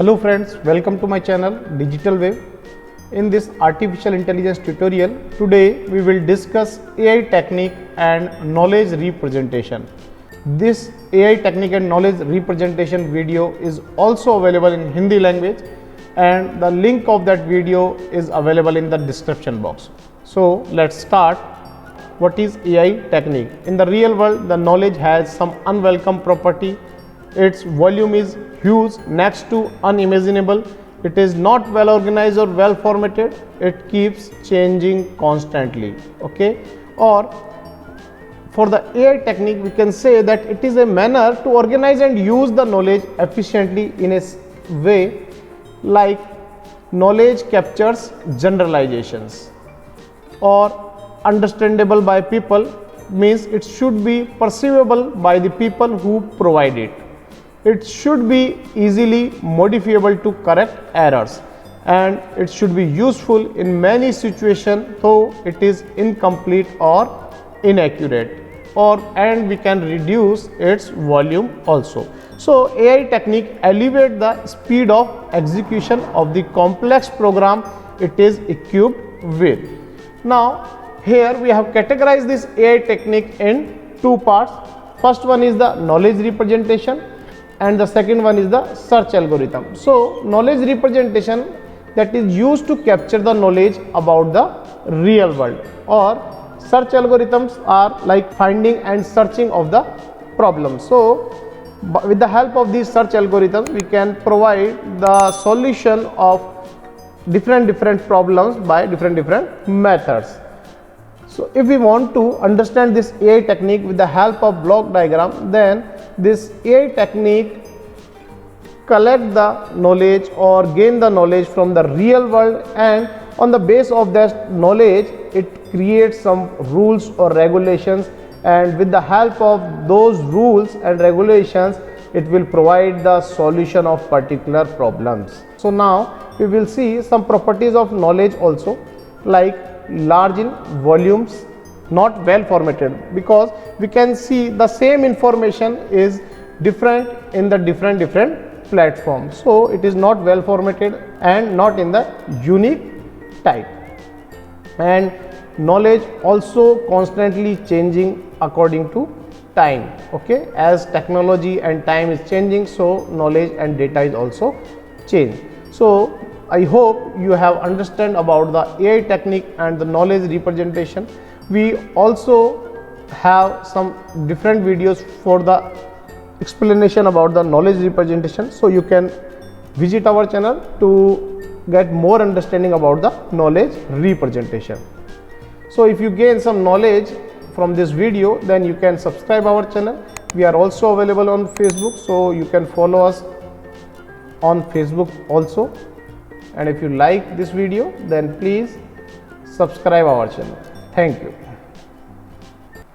Hello friends, welcome to my channel Digital Wave. In this artificial intelligence tutorial, today we will discuss AI technique and knowledge representation. This AI technique and knowledge representation video is also available in Hindi language, and the link of that video is available in the description box. So let's start. What is AI technique? In the real world, the knowledge has some unwelcome property. Its volume is huge, next to unimaginable. It is not well organized or well formatted. It keeps changing constantly. Okay, or for the AI technique, we can say that it is a manner to organize and use the knowledge efficiently in a way like knowledge captures generalizations or understandable by people, means it should be perceivable by the people who provide it. It should be easily modifiable to correct errors, and it should be useful in many situations though it is incomplete or inaccurate, and we can reduce its volume also. So AI technique elevate the speed of execution of the complex program it is equipped with. Now here we have categorized this AI technique in two parts. First one is the knowledge representation and the second one is the search algorithm. So knowledge representation, that is used to capture the knowledge about the real world, or search algorithms are like finding and searching of the problem. So with the help of these search algorithms, we can provide the solution of different problems by different methods. So if we want to understand this AI technique with the help of block diagram, then this AI technique collect the knowledge or gain the knowledge from the real world, and on the base of that knowledge it creates some rules or regulations, and with the help of those rules and regulations it will provide the solution of particular problems. So now we will see some properties of knowledge also, like large in volumes, not well formatted, because we can see the same information is different in the different platforms. So it is not well formatted and not in the unique type. And knowledge also constantly changing according to time. Okay, as technology and time is changing, so knowledge and data is also change. So I hope you have understand about the AI technique and the knowledge representation. We also have some different videos for the explanation about the knowledge representation, so you can visit our channel to get more understanding about the knowledge representation. So if you gain some knowledge from this video, then you can subscribe our channel. We are also available on Facebook, so you can follow us on Facebook also. And if you like this video, then please subscribe our channel. Thank you.